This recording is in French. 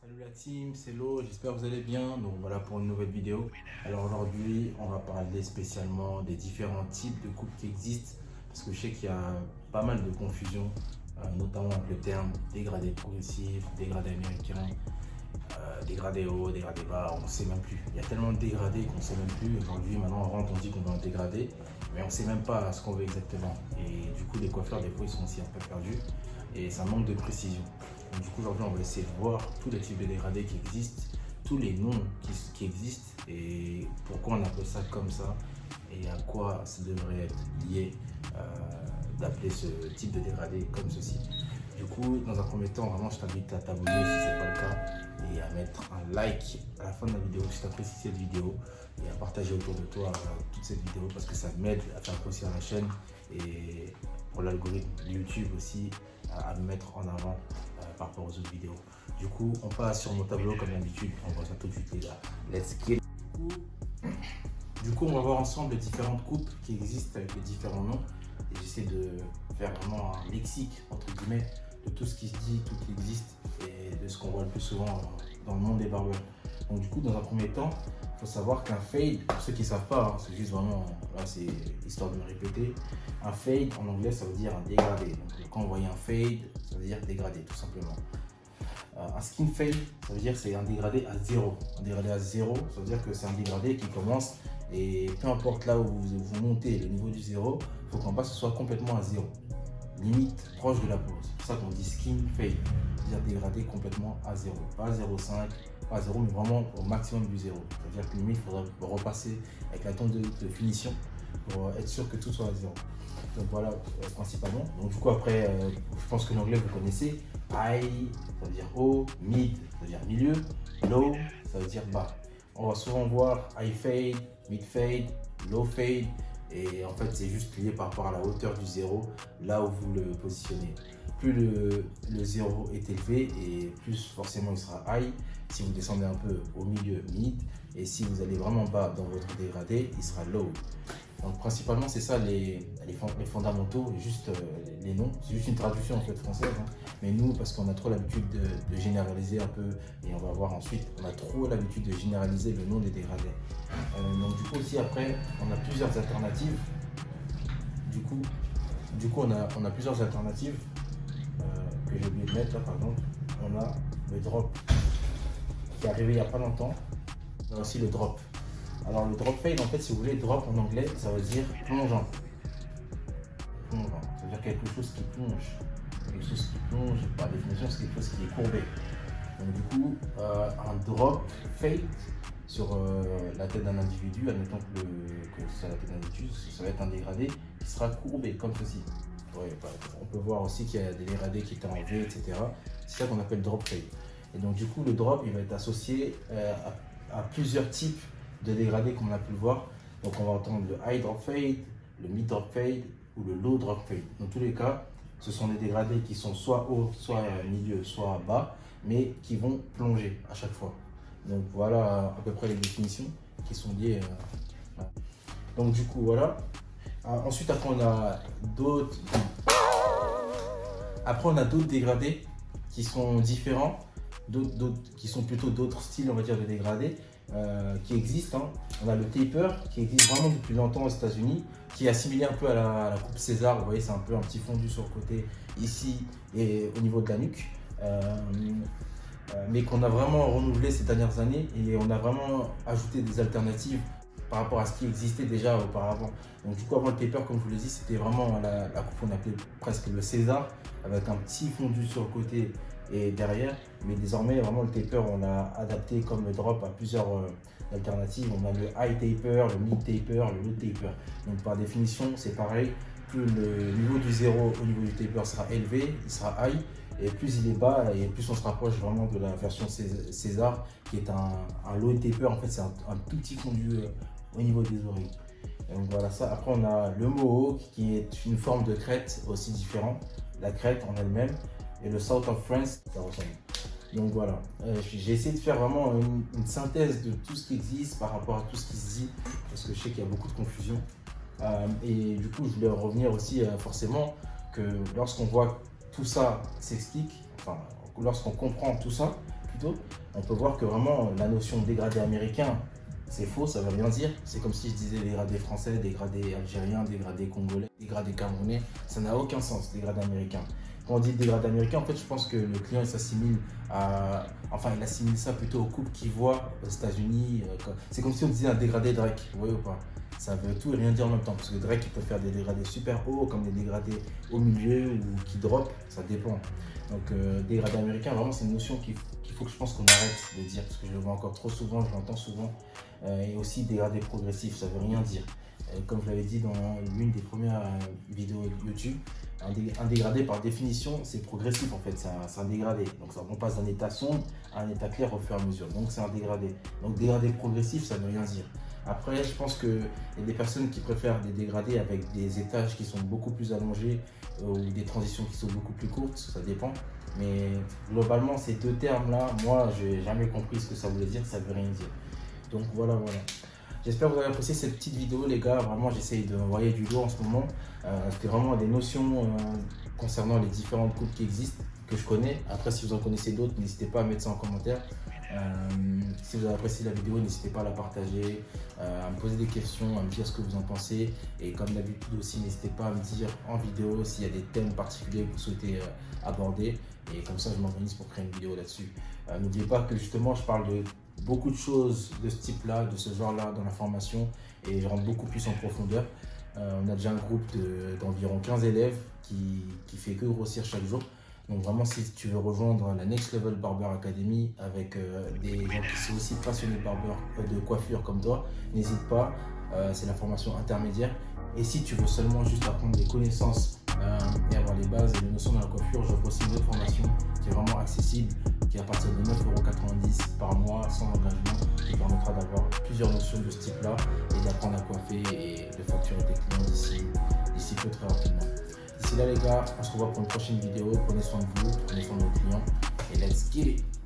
Salut la team, c'est Lo, j'espère que vous allez bien. Donc voilà pour une nouvelle vidéo. Alors aujourd'hui, on va parler spécialement des différents types de coupes qui existent. Parce que je sais qu'il y a pas mal de confusion, notamment avec le terme dégradé progressif, dégradé américain, dégradé haut, dégradé bas, on ne sait même plus. Il y a tellement de dégradés qu'on ne sait même plus. Aujourd'hui, maintenant on rentre, on dit qu'on veut un dégradé, mais on ne sait même pas ce qu'on veut exactement. Et du coup, les coiffeurs, des fois, ils sont aussi un peu perdus et ça manque de précision. Donc, du coup, aujourd'hui, on va essayer de voir tous les types de dégradés qui existent, tous les noms qui existent et pourquoi on appelle ça comme ça et à quoi ça devrait être lié d'appeler ce type de dégradé comme ceci. Du coup, dans un premier temps, vraiment, je t'invite à t'abonner si ce n'est pas le cas et à mettre un like à la fin de la vidéo si tu apprécies cette vidéo et à partager autour de toi toute cette vidéo parce que ça m'aide à faire grossir la chaîne et pour l'algorithme YouTube aussi à me mettre en avant par rapport aux autres vidéos. Du coup, on passe sur mon tableau comme d'habitude, on voit ça tout de suite les gars. Let's get it. Du coup, on va voir ensemble les différentes coupes qui existent avec les différents noms et j'essaie de faire vraiment un lexique entre guillemets de tout ce qui se dit, tout ce qui existe et de ce qu'on voit le plus souvent dans le monde des barbeurs. Donc du coup, dans un premier temps, il faut savoir qu'un fade, pour ceux qui ne savent pas, hein, c'est juste vraiment, là c'est histoire de me répéter, un fade en anglais ça veut dire un dégradé. Donc quand on voit un fade, ça veut dire dégradé tout simplement. Un skin fade, ça veut dire que c'est un dégradé à zéro. Un dégradé à zéro, ça veut dire que c'est un dégradé qui commence et peu importe là où vous montez le niveau du zéro, il faut qu'en bas ce soit complètement à zéro. Limite proche de la pause. C'est ça qu'on dit skin fade, c'est-à-dire dégradé complètement à zéro. Pas à 0,5, pas à 0, mais vraiment au maximum du zéro. C'est-à-dire que limite, il faudrait repasser avec la tonne de finition pour être sûr que tout soit à zéro. Donc voilà, principalement. Donc du coup, après, je pense que l'anglais, vous connaissez. High, ça veut dire haut. Mid, ça veut dire milieu. Low, ça veut dire bas. On va souvent voir high fade, mid fade, low fade. Et en fait, c'est juste lié par rapport à la hauteur du zéro, là où vous le positionnez. Plus le zéro est élevé et plus forcément il sera high. Si vous descendez un peu au milieu, mid. Et si vous allez vraiment bas dans votre dégradé, il sera low. Donc principalement, c'est ça les fondamentaux, juste les noms. C'est juste une traduction en fait française. Hein. Mais nous, parce qu'on a trop l'habitude de généraliser un peu, et on va voir ensuite, on a trop l'habitude de généraliser le nom des dégradés. Donc du coup aussi après, on a plusieurs alternatives. Du coup on a plusieurs alternatives que j'ai oublié de mettre là par exemple. On a le drop qui est arrivé il n'y a pas longtemps. On a aussi le drop. Alors le drop fade, en fait, si vous voulez, drop en anglais, ça veut dire plongeant. Plongeant, ça veut dire quelque chose qui plonge. Quelque chose qui plonge, par définition, c'est quelque chose qui est courbé. Donc du coup, un drop fade sur la tête d'un individu, admettons que c'est la tête d'un individu, ça va être un dégradé qui sera courbé, comme ceci. Ouais, on peut voir aussi qu'il y a des dégradés qui étaient en V, etc. C'est ça qu'on appelle drop fade. Et donc du coup, le drop, il va être associé à plusieurs types de dégradés comme on a pu le voir. Donc on va entendre le high drop fade, le mid drop fade ou le low drop fade. Dans tous les cas, ce sont des dégradés qui sont soit haut, soit milieu, soit bas, mais qui vont plonger à chaque fois. Donc voilà à peu près les définitions qui sont liées. Donc du coup voilà. Ensuite après on a d'autres. Après on a d'autres dégradés qui sont différents, qui sont plutôt d'autres styles on va dire de dégradés. Qui existent. Hein. On a le taper qui existe vraiment depuis longtemps aux États-Unis, qui est assimilé un peu à la coupe César. Vous voyez, c'est un peu un petit fondu sur le côté ici et au niveau de la nuque, mais qu'on a vraiment renouvelé ces dernières années et on a vraiment ajouté des alternatives par rapport à ce qui existait déjà auparavant. Donc du coup, avant le taper, comme je vous l'ai dit, c'était vraiment la coupe qu'on appelait presque le César, avec un petit fondu sur le côté et derrière, mais désormais vraiment le taper on l'a adapté comme le drop à plusieurs alternatives. On a le high taper, le mid taper, le low taper. Donc par définition c'est pareil, plus le niveau du zéro au niveau du taper sera élevé, il sera high, et plus il est bas et plus on se rapproche vraiment de la version César qui est un low taper. En fait c'est un tout petit fondu au niveau des oreilles. Et donc voilà ça. Après on a le mohawk qui est une forme de crête aussi différente, la crête en elle-même. Et le South of France, ça ressemble. Donc voilà, j'ai essayé de faire vraiment une synthèse de tout ce qui existe par rapport à tout ce qui se dit, parce que je sais qu'il y a beaucoup de confusion. Et du coup, je voulais revenir aussi forcément que lorsqu'on voit tout ça s'explique, enfin, lorsqu'on comprend tout ça, plus tôt, on peut voir que vraiment la notion de dégradé américain, c'est faux, ça ne veut rien dire. C'est comme si je disais dégradé français, dégradé algérien, dégradé congolais, dégradé camerounais. Ça n'a aucun sens, dégradé américain. Quand on dit dégradé américain, en fait, je pense que le client il s'assimile à. Enfin, il assimile ça plutôt au couple qu'il voit aux États-Unis. C'est comme si on disait un dégradé Drake, vous voyez ou pas? Ça veut tout et rien dire en même temps. Parce que Drake, il peut faire des dégradés super hauts, comme des dégradés au milieu ou qui drop, ça dépend. Donc, dégradé américain, vraiment, c'est une notion qu'il faut que je pense qu'on arrête de dire. Parce que je le vois encore trop souvent, je l'entends souvent. Et aussi dégradé progressif, ça veut rien dire. Comme je l'avais dit dans l'une des premières vidéos YouTube, un dégradé par définition c'est progressif en fait, c'est un dégradé. Donc on passe d'un état sombre à un état clair au fur et à mesure. Donc c'est un dégradé. Donc dégradé progressif ça veut rien dire. Après je pense qu'il y a des personnes qui préfèrent des dégradés avec des étages qui sont beaucoup plus allongés ou des transitions qui sont beaucoup plus courtes, ça dépend. Mais globalement ces deux termes là, moi j'ai jamais compris ce que ça voulait dire, ça veut rien dire. Donc voilà. J'espère que vous avez apprécié cette petite vidéo les gars, vraiment j'essaye de envoyer du lourd en ce moment. C'était vraiment des notions concernant les différentes coupes qui existent, que je connais. Après si vous en connaissez d'autres, n'hésitez pas à mettre ça en commentaire. Si vous avez apprécié la vidéo, n'hésitez pas à la partager, à me poser des questions, à me dire ce que vous en pensez. Et comme d'habitude aussi, n'hésitez pas à me dire en vidéo s'il y a des thèmes particuliers que vous souhaitez aborder. Et comme ça, je m'organise pour créer une vidéo là-dessus. N'oubliez pas que justement, je parle de beaucoup de choses de ce type-là, de ce genre-là dans la formation. Et je rentre beaucoup plus en profondeur. On a déjà un groupe d'environ 15 élèves qui fait que grossir chaque jour. Donc vraiment, si tu veux rejoindre la Next Level Barber Academy avec des gens qui sont aussi passionnés de coiffure comme toi, n'hésite pas, c'est la formation intermédiaire. Et si tu veux seulement juste apprendre des connaissances et avoir les bases et les notions dans la coiffure, j'offre aussi une autre formation qui est vraiment accessible, qui est à partir de 9,90 € par mois, sans engagement, qui permettra d'avoir plusieurs notions de ce type-là et d'apprendre à coiffer et de facturer tes clients d'ici peu très rapidement. D'ici là les gars, on se revoit pour une prochaine vidéo. Prenez soin de vous, prenez soin de vos clients et let's get it!